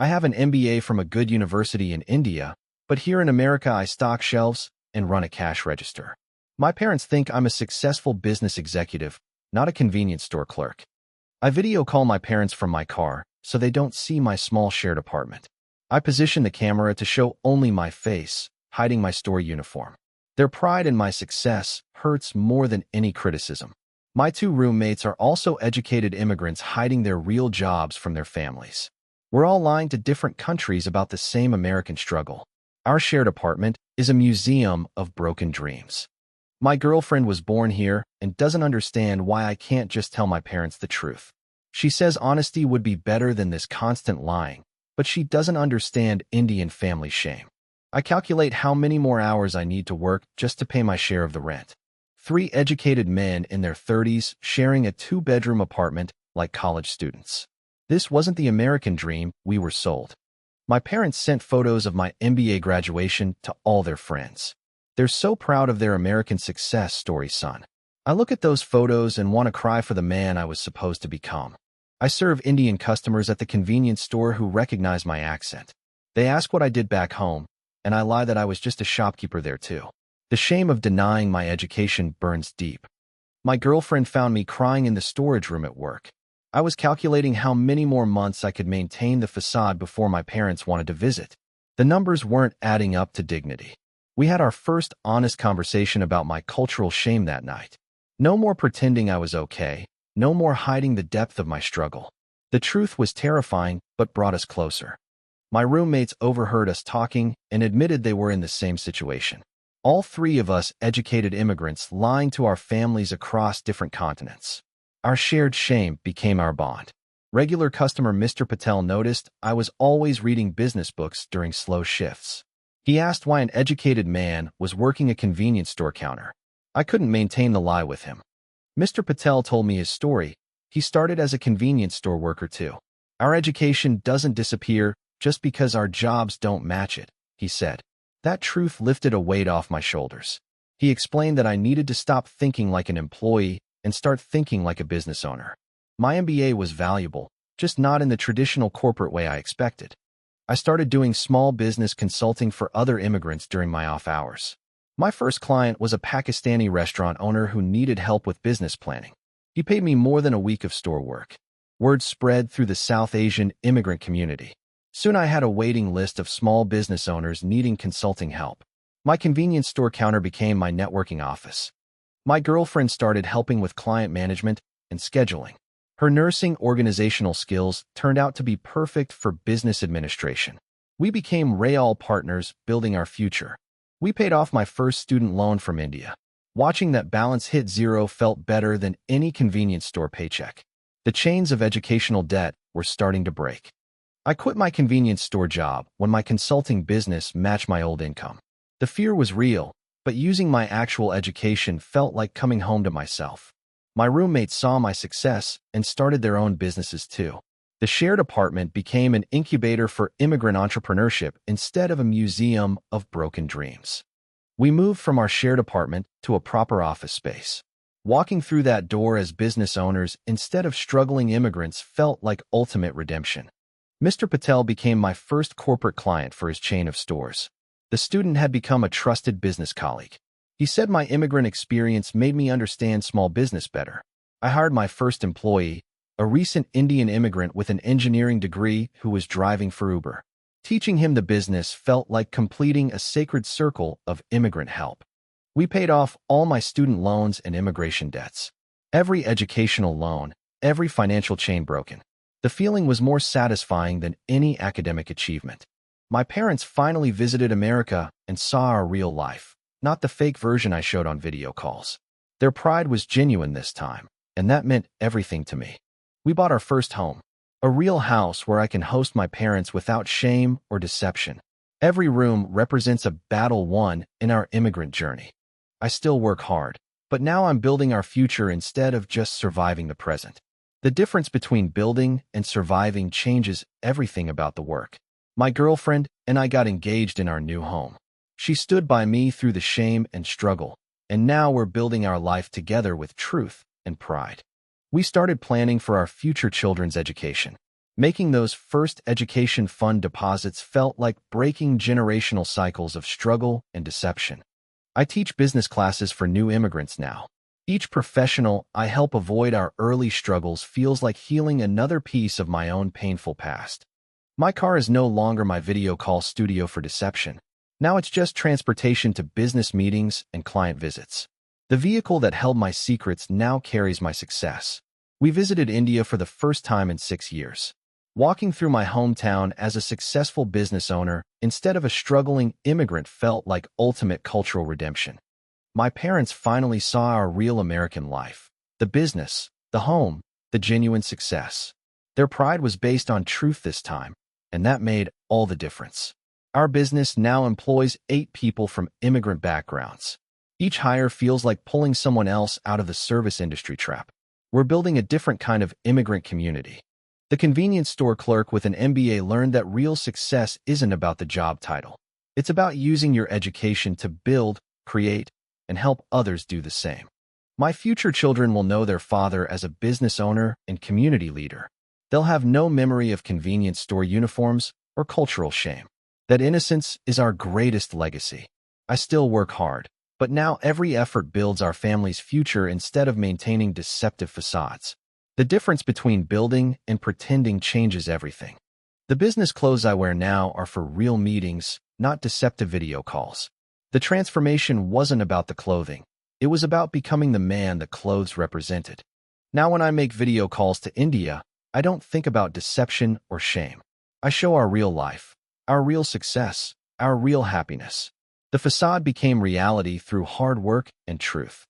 I have an MBA from a good university in India, but here in America I stock shelves and run a cash register. My parents think I'm a successful business executive, not a convenience store clerk. I video call my parents from my car so they don't see my small shared apartment. I position the camera to show only my face, hiding my store uniform. Their pride in my success hurts more than any criticism. My two roommates are also educated immigrants hiding their real jobs from their families. We're all lying to different countries about the same American struggle. Our shared apartment is a museum of broken dreams. My girlfriend was born here and doesn't understand why I can't just tell my parents the truth. She says honesty would be better than this constant lying, but she doesn't understand Indian family shame. I calculate how many more hours I need to work just to pay my share of the rent. 3 educated men in their 30s sharing a 2-bedroom apartment like college students. This wasn't the American dream we were sold. My parents sent photos of my MBA graduation to all their friends. They're so proud of their American success story, son. I look at those photos and want to cry for the man I was supposed to become. I serve Indian customers at the convenience store who recognize my accent. They ask what I did back home, and I lie that I was just a shopkeeper there too. The shame of denying my education burns deep. My girlfriend found me crying in the storage room at work. I was calculating how many more months I could maintain the facade before my parents wanted to visit. The numbers weren't adding up to dignity. We had our first honest conversation about my cultural shame that night. No more pretending I was okay, no more hiding the depth of my struggle. The truth was terrifying, but brought us closer. My roommates overheard us talking and admitted they were in the same situation. All 3 of us educated immigrants lying to our families across different continents. Our shared shame became our bond. Regular customer Mr. Patel noticed I was always reading business books during slow shifts. He asked why an educated man was working a convenience store counter. I couldn't maintain the lie with him. Mr. Patel told me his story. He started as a convenience store worker too. Our education doesn't disappear just because our jobs don't match it, he said. That truth lifted a weight off my shoulders. He explained that I needed to stop thinking like an employee and start thinking like a business owner. My MBA was valuable, just not in the traditional corporate way I expected. I started doing small business consulting for other immigrants during my off hours. My first client was a Pakistani restaurant owner who needed help with business planning. He paid me more than a week of store work. Word spread through the South Asian immigrant community. Soon I had a waiting list of small business owners needing consulting help. My convenience store counter became my networking office. My girlfriend started helping with client management and scheduling. Her nursing organizational skills turned out to be perfect for business administration. We became real partners, building our future. We paid off my first student loan from India. Watching that balance hit zero felt better than any convenience store paycheck. The chains of educational debt were starting to break. I quit my convenience store job when my consulting business matched my old income. The fear was real, but using my actual education felt like coming home to myself. My roommates saw my success and started their own businesses too. The shared apartment became an incubator for immigrant entrepreneurship instead of a museum of broken dreams. We moved from our shared apartment to a proper office space. Walking through that door as business owners instead of struggling immigrants felt like ultimate redemption. Mr. Patel became my first corporate client for his chain of stores. The student had become a trusted business colleague. He said my immigrant experience made me understand small business better. I hired my first employee, a recent Indian immigrant with an engineering degree who was driving for Uber. Teaching him the business felt like completing a sacred circle of immigrant help. We paid off all my student loans and immigration debts. Every educational loan, every financial chain broken. The feeling was more satisfying than any academic achievement. My parents finally visited America and saw our real life, not the fake version I showed on video calls. Their pride was genuine this time, and that meant everything to me. We bought our first home, a real house where I can host my parents without shame or deception. Every room represents a battle won in our immigrant journey. I still work hard, but now I'm building our future instead of just surviving the present. The difference between building and surviving changes everything about the work. My girlfriend and I got engaged in our new home. She stood by me through the shame and struggle, and now we're building our life together with truth and pride. We started planning for our future children's education. Making those first education fund deposits felt like breaking generational cycles of struggle and deception. I teach business classes for new immigrants now. Each professional I help avoid our early struggles feels like healing another piece of my own painful past. My car is no longer my video call studio for deception. Now it's just transportation to business meetings and client visits. The vehicle that held my secrets now carries my success. We visited India for the first time in 6 years. Walking through my hometown as a successful business owner instead of a struggling immigrant felt like ultimate cultural redemption. My parents finally saw our real American life, the business, the home, the genuine success. Their pride was based on truth this time, and that made all the difference. Our business now employs 8 people from immigrant backgrounds. Each hire feels like pulling someone else out of the service industry trap. We're building a different kind of immigrant community. The convenience store clerk with an MBA learned that real success isn't about the job title. It's about using your education to build, create, and help others do the same. My future children will know their father as a business owner and community leader. They'll have no memory of convenience store uniforms or cultural shame. That innocence is our greatest legacy. I still work hard, but now every effort builds our family's future instead of maintaining deceptive facades. The difference between building and pretending changes everything. The business clothes I wear now are for real meetings, not deceptive video calls. The transformation wasn't about the clothing. It was about becoming the man the clothes represented. Now when I make video calls to India, I don't think about deception or shame. I show our real life, our real success, our real happiness. The facade became reality through hard work and truth.